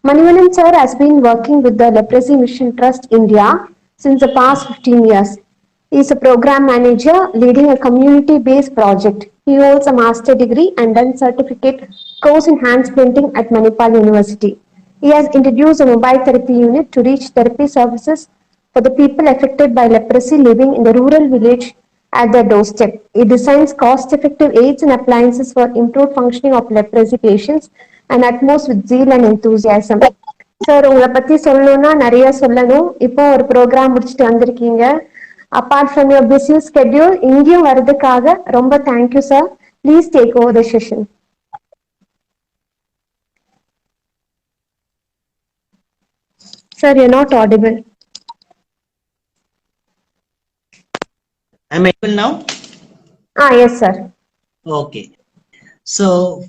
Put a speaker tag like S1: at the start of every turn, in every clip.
S1: Manivanan sir has been working with the Leprosy Mission Trust India since the past 15 years. He is a program manager leading a community-based project. He holds a master degree and done certificate course in hand splinting at Manipal University. He has introduced a mobile therapy unit to reach therapy services for the people affected by leprosy living in the rural village at their doorstep. He designs cost-effective aids and appliances for improved functioning of leprosy patients and utmost with zeal and enthusiasm. Sir உங்களை பத்தி சொல்லணும்னா நிறைய சொல்லணும். இப்போ ஒரு program முடிச்சுட்டு வந்திருக்கீங்க. Apart from your busy schedule இங்கேயும் வர்றதுக்காக ரொம்ப thank you sir. Please take over the session. Sir you not audible.
S2: Am I able now?
S1: Yes, sir.
S2: Okay. So,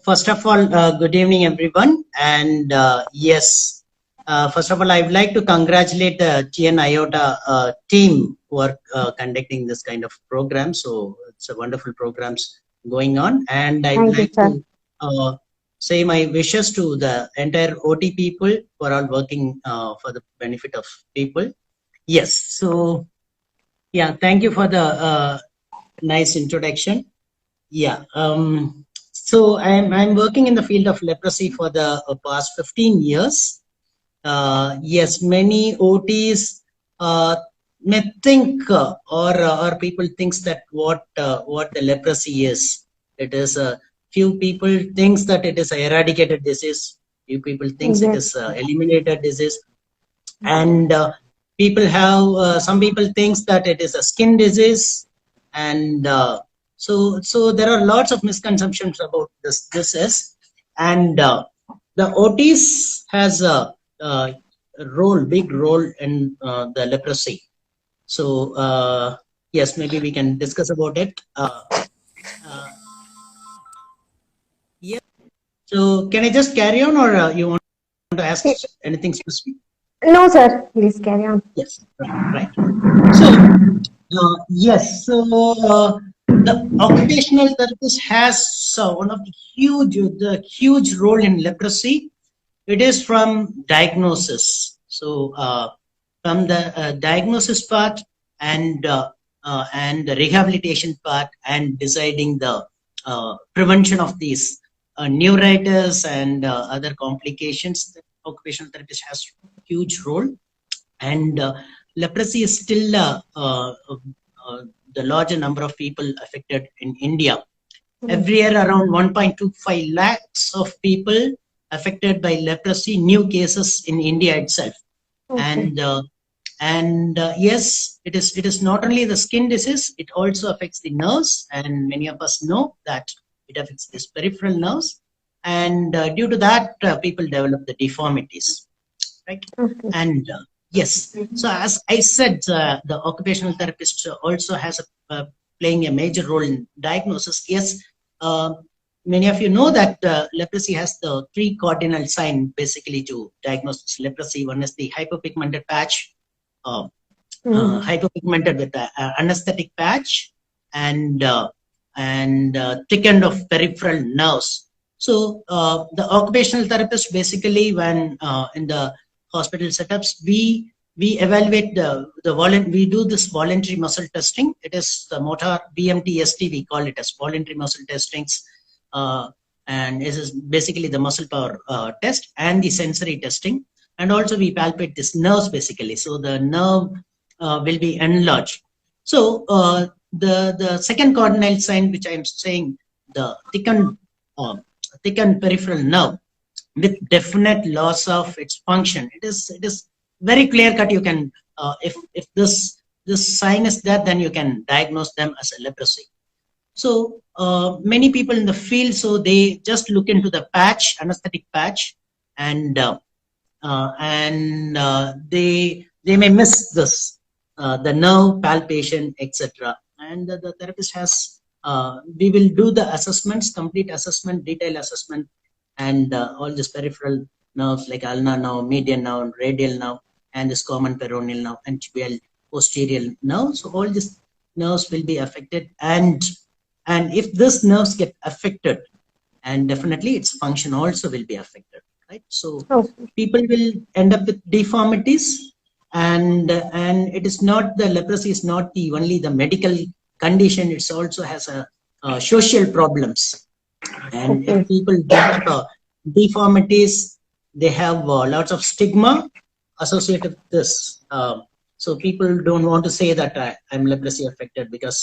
S2: first of all, good evening, everyone. And yes, first of all, I would like to congratulate the TN IOTA team who are conducting this kind of program. So, it's a wonderful programs going on. And I would like to say my wishes to the entire OT people who are all working for the benefit of people. Yes. So, yeah, thank you for the nice introduction. Yeah. So I'm working in the field of leprosy for the past 15 years. Yes, many OTs may think or people thinks that what the leprosy is. It is few people thinks that it is a eradicated disease. Few people thinks it is eliminated disease, and people have some people thinks that it is a skin disease, and so there are lots of misconceptions about this is, and the OTs has a big role in the leprosy. So yes, maybe we can discuss about it. Yeah. So can I just carry on, or you want to ask anything specific?
S1: No, sir. Please carry on.
S2: Yes. Right. So yes. So the occupational therapist has one of the huge role in leprosy. It is from diagnosis. So from the diagnosis part and the rehabilitation part and deciding the prevention of these neuritis and other complications, the occupational therapist has huge role. And leprosy is still the larger number of people affected in India. Every year, around 1.25 lakhs of people affected by leprosy, new cases in India itself. And yes, it is not only the skin disease; it also affects the nerves, and many of us know that it affects these peripheral nerves, and due to that, people develop the deformities, right? And yes, so as I said, the occupational therapist also has playing a major role in diagnosis. Yes, many of you know that leprosy has the 3 cardinal signs basically to diagnose leprosy. One is the hypopigmented patch, hypopigmented with anesthetic patch, and thickened of peripheral nerves. So the occupational therapist basically, when in the hospital setups, we evaluate we do this voluntary muscle testing. It is the motor BMTST, we call it as voluntary muscle testings, and this is basically the muscle power test and the sensory testing, and also we palpate these nerves basically, so the nerve will be enlarged. So the second cardinal sign, which I am saying, the thickened peripheral nerve with definite loss of its function. It is very clear cut. You can if this sign is there, then you can diagnose them as a leprosy. So many people in the field, so they just look into the patch, anesthetic patch, and they may miss this the nerve palpation, etc. And the therapist has we will do the assessments, complete assessment, detailed assessment, and all this peripheral nerves like ulnar nerve, median nerve, radial nerve, and this common peroneal nerve and tibial posterior nerve. So all these nerves will be affected, and if these nerves get affected, and definitely its function also will be affected. right? So
S1: Okay.
S2: people will end up with deformities, and it is not, the leprosy is not the only the medical condition. It also has social problems. And if
S1: Okay.
S2: people develop deformities, they have lots of stigma associated with this. So people don't want to say that I'm leprosy affected, because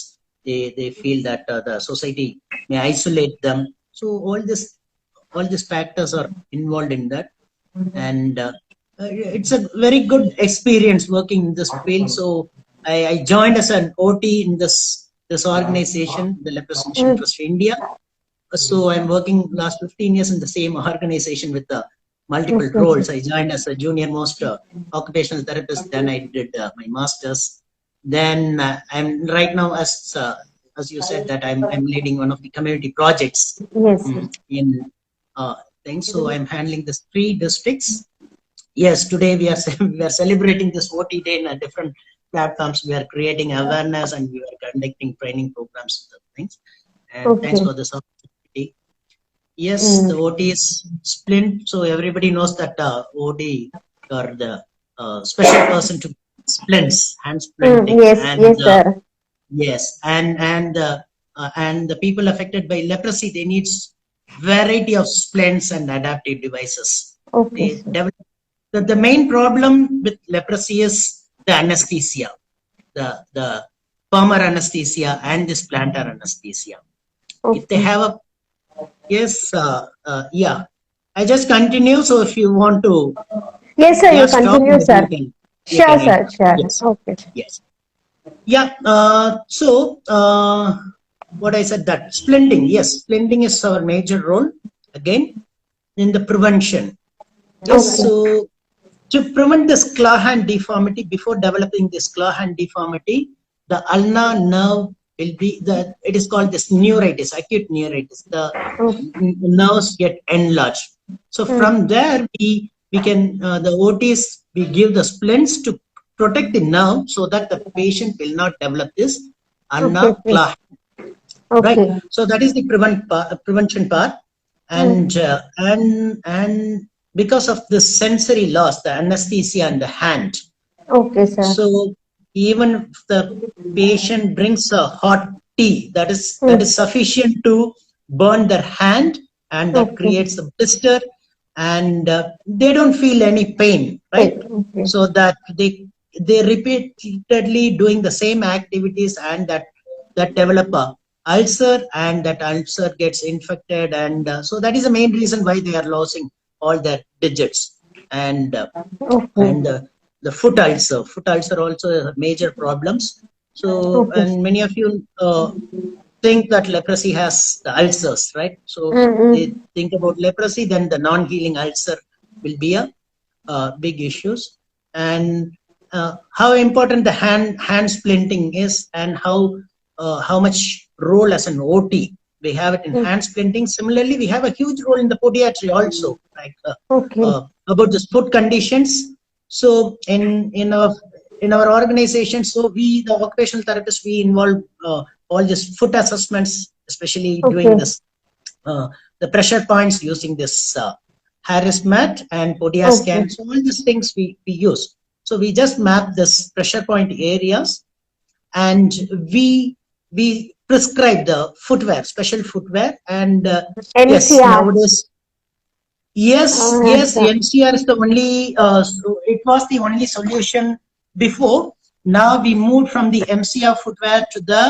S2: they feel that the society may isolate them. So all these factors are involved in that. And it's a very good experience working in this field. So I joined as an OT in this organization, the Leprosy Mission
S1: Mm.
S2: Trust India. So I'm working last 15 years in the same organization with multiple
S1: Okay.
S2: roles. I joined as a junior most occupational therapist. Then I did my masters. Then I'm right now, as you said, that I'm leading one of the community projects
S1: Yes. Yes.
S2: in things. So I'm handling these 3 districts. Yes, today we are we are celebrating this OT day in a different platforms. We are creating awareness, and we are conducting training programs and things. And thanks
S1: Okay.
S2: for this opportunity. Yes, the
S1: Mm.
S2: OT is splint. So everybody knows that OT, or the special person to splints, hand
S1: Mm.
S2: splinting,
S1: Yes.
S2: and
S1: Yes, sir.
S2: yes, and the people affected by leprosy, they need variety of splints and adaptive devices.
S1: Okay,
S2: They
S1: sir.
S2: develop, the main problem with leprosy is the anesthesia, the palmar anesthesia and this plantar anesthesia. If they
S1: Okay.
S2: have a, yes, yeah. I just continue. So if you want to,
S1: Yes, sir. You
S2: yeah, stop,
S1: continue,
S2: and then
S1: sir.
S2: you
S1: Sure,
S2: can
S1: sir.
S2: interrupt.
S1: Sure.
S2: Yes,
S1: Okay.
S2: yes, yeah. What I said, that splinting. Yes, splinting is our major role again in the prevention. Yes,
S1: Okay.
S2: so to prevent this claw hand deformity, before developing this claw hand deformity, the ulnar nerve will be the, it is called this neuritis, acute neuritis. The
S1: Okay.
S2: nerves get enlarged. So
S1: Mm.
S2: from there, we can the OTs, we give the splints to protect the nerve, so that the patient will not develop this
S1: Okay.
S2: ulnar
S1: Okay.
S2: claw, right?
S1: Okay.
S2: So that is the prevention part.
S1: Mm.
S2: And because of the sensory loss, the anesthesia in the hand,
S1: Okay, sir.
S2: so even if the patient drinks a hot tea, that
S1: Mm.
S2: is sufficient to burn their hand, and that
S1: Okay.
S2: creates a blister, and they don't feel any pain,
S1: Right.
S2: right?
S1: Okay.
S2: So that they repeatedly doing the same activities, and that develop a ulcer, and that ulcer gets infected, and so that is the main reason why they are losing all their digits. and uh,
S1: Okay.
S2: and the foot ulcer also has major problems. So,
S1: Okay.
S2: and many of you think that leprosy has the ulcers, right? So they
S1: Mm-mm.
S2: think about leprosy, then the non-healing ulcer will be a big issues. And how important the hand splinting is, and how much role as an OT we have it in
S1: Mm.
S2: hand splinting. Similarly, we have a huge role in the podiatry also, like
S1: Okay.
S2: about the foot conditions. So in our organization, so we, the occupational therapists, we involve all these foot assessments, especially doing
S1: Okay.
S2: this the pressure points using this Harris mat and Podia
S1: Okay.
S2: scan. So all these things we use. So we just map this pressure point areas, and we prescribe the footwear, special footwear, and yes,
S1: NCR.
S2: nowadays, yes,
S1: Yes,
S2: yes,
S1: sir.
S2: NCR is the only. So it was the only solution before. Now we moved from the MCR footwear to the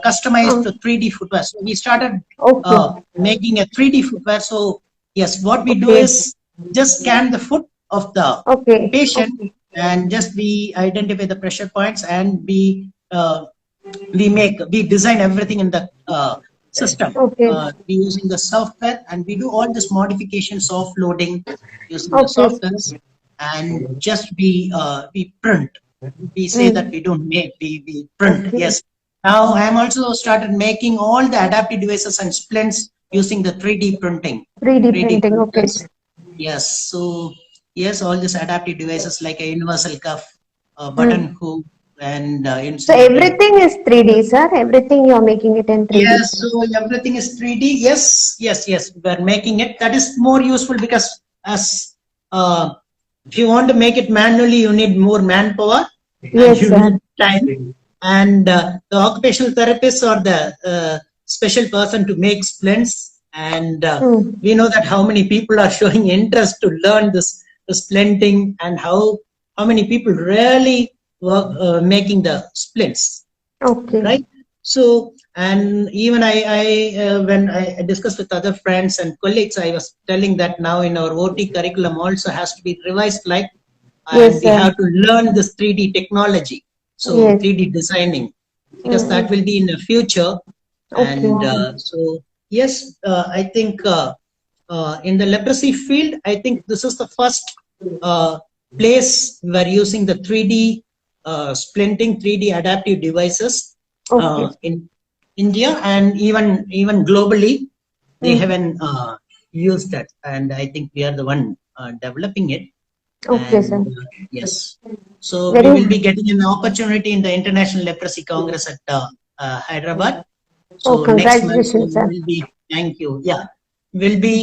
S2: customized
S1: Um,
S2: 3D footwear. So we started
S1: okay.
S2: making a 3D footwear. So yes, what we do
S1: Okay.
S2: is just scan the foot of the
S1: Okay.
S2: patient, and just we identify the pressure points, and we design everything in the system.
S1: Okay.
S2: We using the software, and we do all this modification, soft loading using the
S1: Okay.
S2: softwares, and just we print. We say that
S1: Mm.
S2: we don't make, we print.
S1: Okay.
S2: Yes. Now I am also started making all the adaptive devices and splints using the 3D printing.
S1: 3D
S2: 3D
S1: printing. Okay.
S2: printers. Yes. So yes, all these adaptive devices like a universal cuff, a
S1: Mm.
S2: button hook, and
S1: So
S2: insulating.
S1: everything is 3D, sir. Everything you're making it in 3D.
S2: Yes, so everything is 3D. Yes, yes, yes. We're making it. That is more useful, because as if you want to make it manually, you need more manpower and
S1: Yes,
S2: you
S1: sir.
S2: need time. And the occupational therapists are the special person to make splints. And
S1: Mm.
S2: we know that how many people are showing interest to learn this splinting, and how many people really work making the splints,
S1: Okay.
S2: right? So, and even when I discussed with other friends and colleagues, I was telling that now in our OT curriculum also has to be revised, like, and
S1: Yes,
S2: we
S1: sir.
S2: have to learn this 3D technology, so
S1: Yes.
S2: 3D designing, because that
S1: Mm.
S2: will be in the future.
S1: Okay.
S2: And so, yes, I think in the leprosy field, I think this is the first uh, place we're using the 3D splinting, 3D adaptive devices
S1: Okay.
S2: in India, and even globally, they
S1: Mm.
S2: haven't used that, and I think we are the one developing it.
S1: Okay,
S2: And
S1: sir.
S2: yes, so we will be
S1: Very.
S2: getting an opportunity in the International Leprosy Congress at Hyderabad.
S1: Oh,
S2: So next month
S1: congratulations,
S2: we
S1: sir.
S2: will be. Thank you. Yeah, will be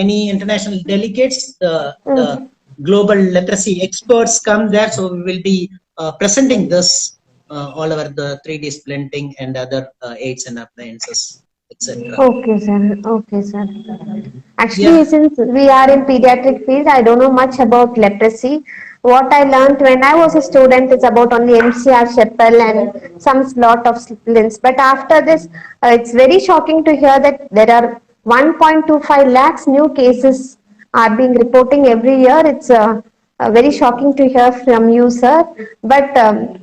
S2: many international delegates. The
S1: Mm.
S2: global leprosy experts come there, so we will be presenting this all over the 3D splinting and other aids and appliances, etc.
S1: Okay, sir. Okay, sir. Actually,
S2: Yeah.
S1: since we are in pediatric field, I don't know much about leprosy. What I learned when I was a student is about only MCR, Sheppel, and some lot of splints. But after this, it's very shocking to hear that there are 1.25 lakhs new cases are being reporting every year. It's very shocking to hear from you, sir. But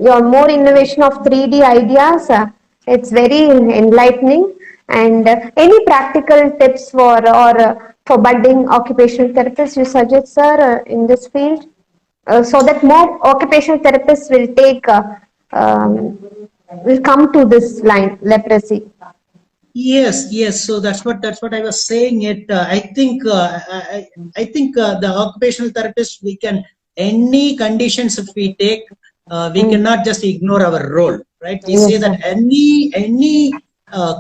S1: your more innovation of 3D ideas, it's very enlightening. And any practical tips for budding occupational therapists you suggest, sir, in this field, so that more occupational therapists um, will come to this line, leprosy.
S2: Yes, yes. So that's what I was saying. It. I think the occupational therapist, we can, any conditions if we take, we
S1: Mm.
S2: cannot just ignore our role, right? We say
S1: Yes, sir.
S2: that any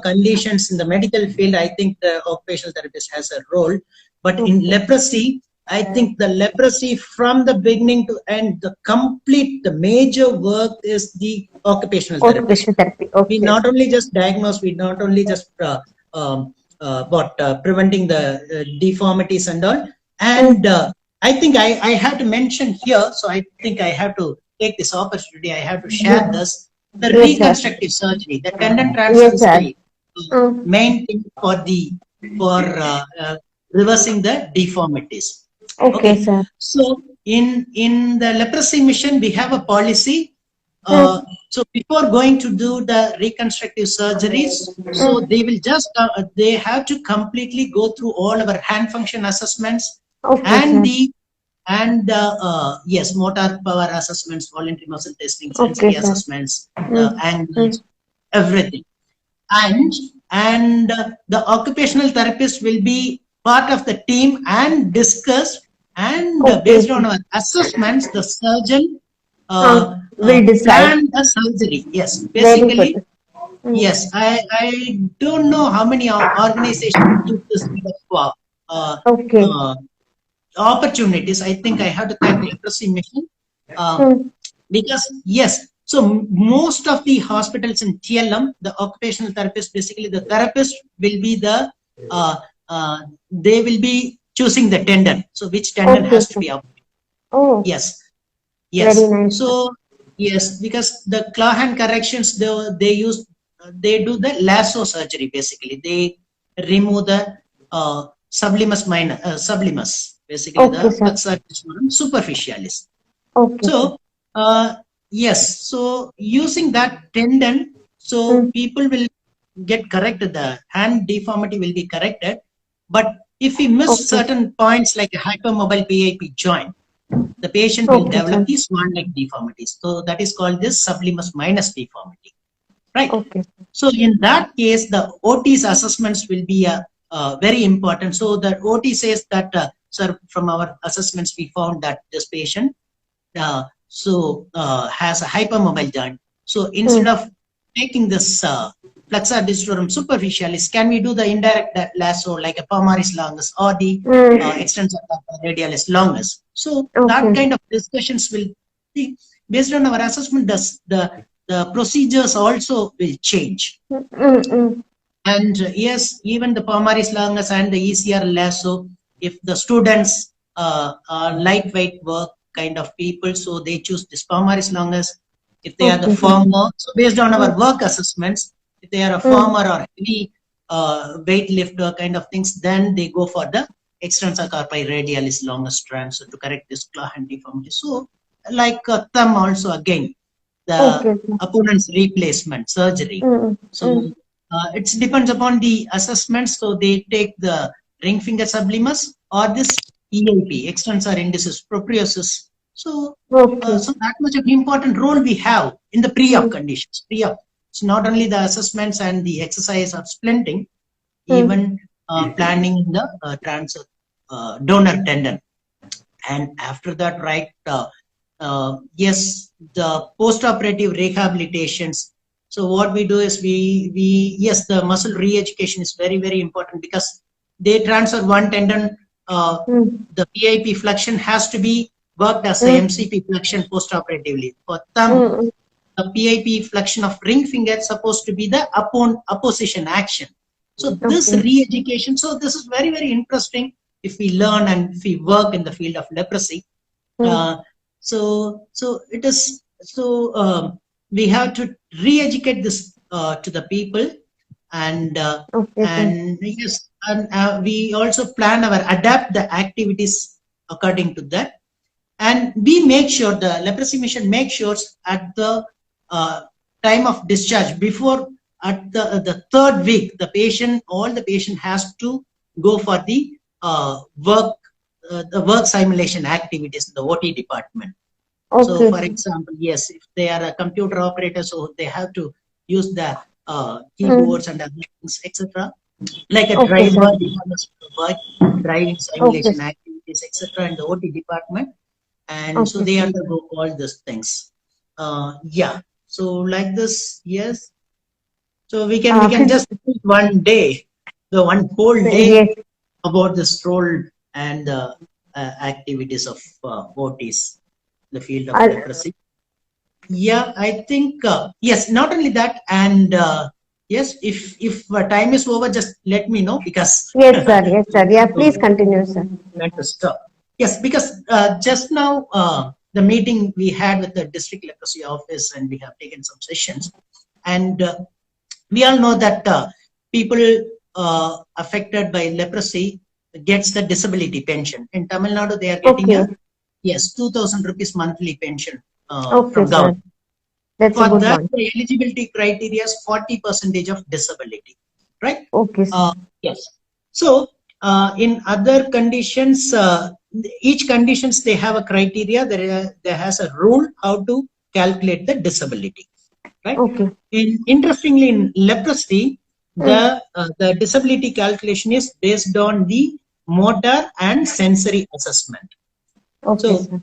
S2: conditions in the medical field, I think the occupational therapist has a role. But in
S1: Okay.
S2: leprosy, I think the leprosy from the beginning to end, the major work is the occupational therapist.
S1: Occupational therapy.
S2: We
S1: Okay.
S2: not only just diagnose, we not only just preventing the deformities and all. And
S1: Mm.
S2: I think I have to mention here, so I think I have to take this opportunity, I have to share
S1: Yes,
S2: this, the
S1: yes, sir.
S2: reconstructive surgery, the tendon
S1: Yes,
S2: transfers is the
S1: sir. Mm.
S2: main thing for reversing the deformities.
S1: Okay,
S2: Okay,
S1: sir.
S2: so in the leprosy mission we have a policy.
S1: Mm.
S2: So before going to do the reconstructive surgeries, so
S1: Mm.
S2: they will just they have to completely go through all our hand function assessments
S1: Okay,
S2: and
S1: sir.
S2: the and yes, motor power assessments, voluntary muscle testing,
S1: Okay,
S2: sensory
S1: sir.
S2: assessments, the
S1: Mm.
S2: angles,
S1: Mm.
S2: everything. And the occupational therapist will be part of the team and discuss, and
S1: Okay,
S2: based on
S1: sir.
S2: our assessments, the surgeon
S1: Will decide.
S2: plan the surgery. Yes,
S1: Very
S2: basically,
S1: good. Mm.
S2: yes. I don't know how many organizations give this kind of
S1: Okay.
S2: uh, opportunities. I think I have to thank Leprosy Mission, uh,
S1: Mm.
S2: because yes. So most of the hospitals in TLM, the occupational therapist, basically the therapist will be uh, they will be choosing the tendon. So which tendon
S1: Okay,
S2: has to
S1: sir.
S2: be up?
S1: Oh,
S2: Yes.
S1: very
S2: Yes.
S1: nice, sir.
S2: So yes, because the claw hand corrections, they do the lasso surgery. Basically, they remove the sublimus, basically
S1: Okay,
S2: the
S1: sir.
S2: flexor superficialis.
S1: Okay, sir.
S2: So yes, so using that tendon, so
S1: Mm.
S2: people will get corrected. The hand deformity will be corrected, but if we miss
S1: Okay.
S2: certain points like a hypermobile PIP joint, the patient will
S1: Okay,
S2: develop
S1: sir.
S2: these swan-like deformities. So that is called this sublimus minus deformity, right?
S1: Okay.
S2: So in that case, the OT's assessments will be very important. So the OT says that, sir, from our assessments, we found that this patient has a hypermobile joint. So instead
S1: Mm.
S2: of taking this flexor digitorum superficialis, can we do the indirect lasso like a palmaris longus or the extensor radialis longus? So that
S1: Okay.
S2: kind of discussions will be based on our assessment. The procedures also will change. And yes, even the palmaris longus and the ECR lasso, if the students are lightweight work kind of people, so they choose this palmaris longus. If they are the firmer, so based on our work assessments, if they are a firmer or heavy weight lifter kind of things, then they go for the extensor carpi radialis longus strand, so to correct this claw hand deformity. So like thumb also, again, the opponent's replacement surgery. So it depends upon the assessment. So they take the ring finger sublimus or this EIP, extensor indicis propriosus. So, so that much of important role we have in the pre-op conditions. Pre-op, it's not only the assessments and the exercise of splinting, even planning the donor tendon. And after that, right, yes, the post-operative rehabilitations. So what we do is yes, the muscle re-education is very, very important, because they transfer one tendon. The PIP flexion has to be worked as a MCP flexion post-operatively. For thumb, the PIP flexion of ring finger is supposed to be the opposition action. So this re-education, so this is very, very interesting if we learn and if we work in the field of leprosy. So it is, so we have to re-educate this to the people, and yes, and we also plan our adapt the activities according to that, and we make sure the leprosy mission makes sure at the time of discharge, before at the third week, all the patient has to go for the work simulation activities in the OT department. So for example, yes, if they are a computer operator, so they have to use the keyboards and other things, etc. Like a driver, they have to work driving simulation activities, etc. in the OT department. And so they undergo all these things. Yeah. So like this, yes. So we can just speak one day, the one whole day about this role and the activities of OTs, the field of leprosy. Yeah, I think yes. Not only that, and yes, if time is over, just let me know, because
S1: yes, sir. Yes, sir. Yeah, please continue, sir.
S2: Let us stop. Yes, because just now the meeting we had with the district leprosy office, and we have taken some sessions, and we all know that people affected by leprosy gets the disability pension. In Tamil Nadu, they are getting a 2,000 rupees monthly pension from government.
S1: That's
S2: for
S1: a good
S2: that,
S1: one.
S2: the eligibility criteria is 40% of disability, right? Yes. So in other conditions, each conditions they have a criteria. There has a rule how to calculate the disability, right? Interestingly, in leprosy, the disability calculation is based on the motor and sensory assessment. So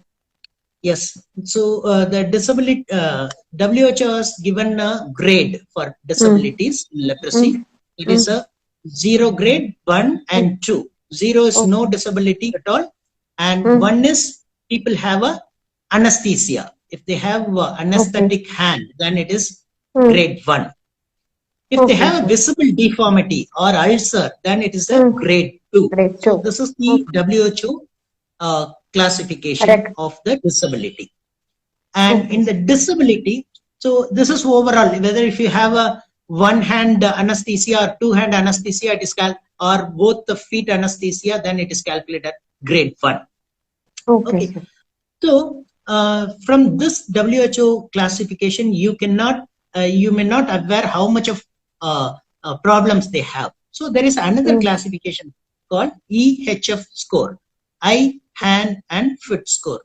S2: yes, so the disability WHO has given a grade for disabilities in leprosy. It is a 0 grade, 1 and 2. 0 is no disability at all, and 1 is people have a anesthesia. If they have anesthetic hand, then it is grade 1. If they have a visible deformity or ulcer, then it is a grade 2. So this is the WHO classification of the disability. And in the disability, so this is overall, whether if you have a one hand anesthesia or two hand anesthesia, it is or both the feet anesthesia, then it is calculated grade 1. Okay. So from this WHO classification, you may not aware how much of problems they have. So there is another classification called EHF score, eye, hand and foot score.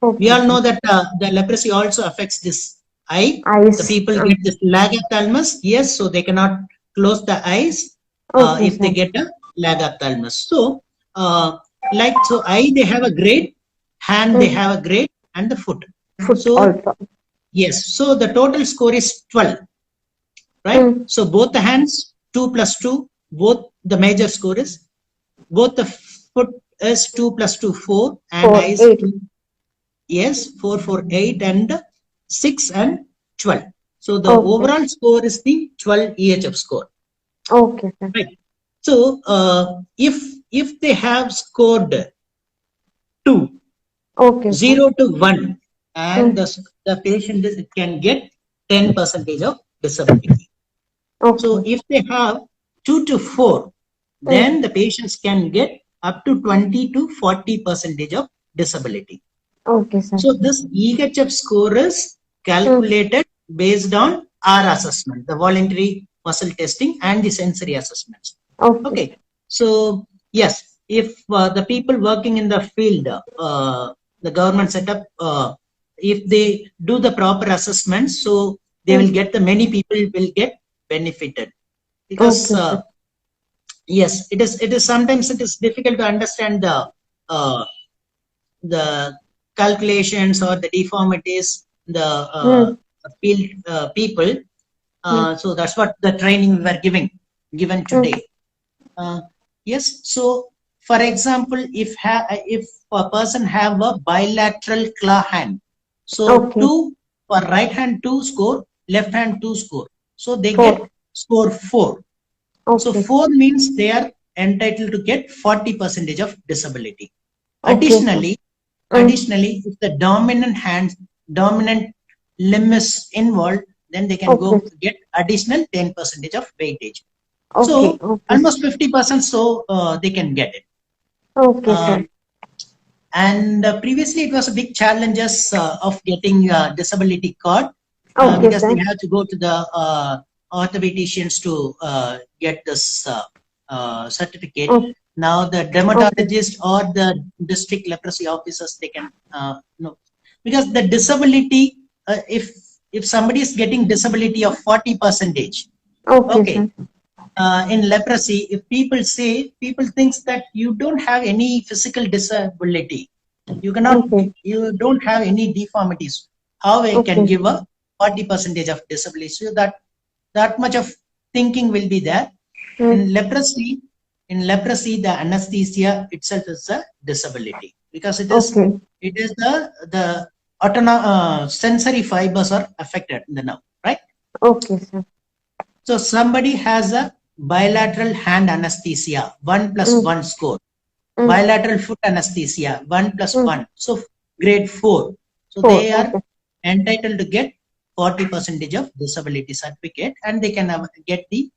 S2: We all know that the leprosy also affects this eye. The people get this lag ophthalmos, yes, so they cannot close the eyes if they get a lag ophthalmos. So so eye they have a grade, hand they have a grade, and the foot. So yes, so the total score is 12. right? So both the hands, 2 plus 2, both the major score is, both the foot is 2 plus 2, 4, and
S1: 4,
S2: eyes
S1: 8.
S2: 2, yes, 4, 4, 8, and 6 and 12. So the
S1: Okay.
S2: overall score is the 12 EHF score,
S1: Okay, sir.
S2: right? So if they have scored 2,
S1: Okay, sir.
S2: 0 to 1, and
S1: Mm.
S2: the patient can get 10 percentage of disability. So
S1: Okay.
S2: if they have 2 to 4,
S1: Mm.
S2: then the patients can get up to 20 to 40 percentage of disability.
S1: Okay, sir.
S2: So this EHF score is
S1: Mm.
S2: calculated based on our assessment, the voluntary muscle testing and the sensory assessments.
S1: Okay, sir.
S2: Okay, so yes, if the people working in the field, the government setup, if they do the proper assessments, so they will
S1: Mm.
S2: get, the many people will get benefited, because
S1: Okay, sir.
S2: yes, it is sometimes it is difficult to understand uh, the calculations or the deformities, the
S1: Mm.
S2: field people.
S1: Mm.
S2: So that's what the training we were given
S1: Mm.
S2: today. Uh, yes. So, for example, if a person have a bilateral claw hand, so
S1: Okay.
S2: two for right hand, 2 score, left hand 2 score, so they get
S1: 4.
S2: score 4. So
S1: Okay.
S2: 4 means they are entitled to get 40 percentage of disability.
S1: Okay, sir.
S2: Additionally,
S1: Mm.
S2: if the dominant limb is involved, then they can
S1: Okay.
S2: go get additional 10 percentage of weightage.
S1: Okay.
S2: So
S1: Okay, sir.
S2: almost 50%, so they can get it.
S1: Okay,
S2: Uh,
S1: sir.
S2: and previously it was a big challenges of getting disability card,
S1: Okay,
S2: because they
S1: sir.
S2: have to go to the orthopedicians to get this certificate.
S1: Oh,
S2: Now the
S1: okay.
S2: dermatologist or the district leprosy officers, they can know, because the disability, if somebody is getting disability of 40 percentage,
S1: Okay,
S2: okay,
S1: sir.
S2: in leprosy, if people thinks that you don't have any physical disability,
S1: Okay.
S2: you don't have any deformities, how I can
S1: Okay.
S2: give a 40 percentage of disability? So that much of thinking will be there.
S1: Mm.
S2: In leprosy, the anesthesia itself is a disability, because
S1: Okay.
S2: it is the sensory fibers are affected in the nerve, right?
S1: Okay, sir.
S2: So somebody has a bilateral hand anesthesia, 1 plus
S1: Mm.
S2: 1 score.
S1: Mm.
S2: Bilateral foot anesthesia, 1 plus
S1: Mm.
S2: 1. So grade 4. So
S1: 4.
S2: they are
S1: Okay.
S2: entitled to get 40 percentage of disability certificate, and they can get the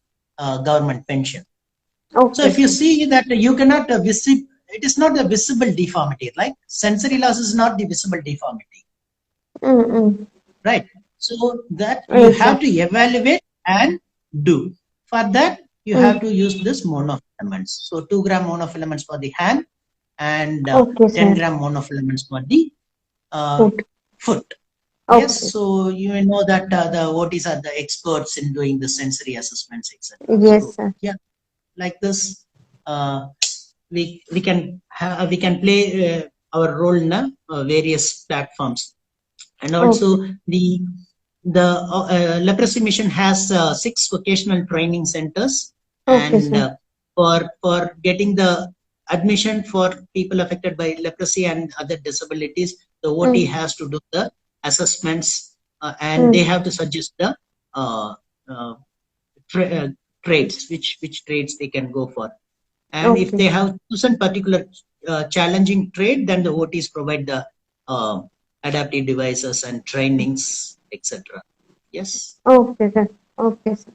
S2: government pension. So
S1: Okay,
S2: if you
S1: sir.
S2: see that you cannot visit, it is not a visible deformity, like sensory loss is not the visible deformity,
S1: Mm. Mm.
S2: right? So that you
S1: Yes,
S2: have
S1: sir.
S2: to evaluate and do. For that, you have
S1: Mm.
S2: to use this monofilaments. So 2 gram monofilaments for the hand, and
S1: Okay,
S2: 10
S1: sir.
S2: gram monofilaments for the uh,
S1: Food.
S2: foot. Yes,
S1: Okay.
S2: so you know that the OTs are the experts in doing the sensory assessments, etc.
S1: Yes,
S2: So
S1: sir.
S2: yeah, like this, uh, we can play our role in various platforms. And
S1: Okay.
S2: also the leprosy mission has 6 vocational training centers,
S1: Okay,
S2: and
S1: sir.
S2: for getting the admission for people affected by leprosy and other disabilities, the OT
S1: Mm.
S2: has to do the assessments, and they
S1: Mm.
S2: have to suggest the uh, uh, tra- uh, trades, which trades they can go for. And if
S1: Okay.
S2: they have chosen particular challenging trade, then the OTs provide the adaptive devices and trainings, etc. Yes.
S1: Okay, sir. Okay, sir.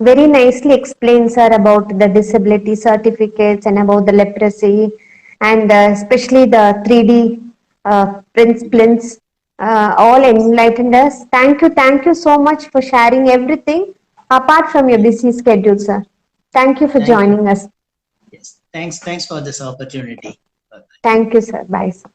S1: Very nicely explained, sir, about the disability certificates and about the leprosy, and especially the 3D splints. All enlightened us. Thank you so much for sharing everything apart from your
S2: Yes.
S1: busy schedule, sir. Thank you for
S2: Thank you.
S1: joining us.
S2: Yes. Thanks for this opportunity. Bye.
S1: Thank you, sir. Bye, sir.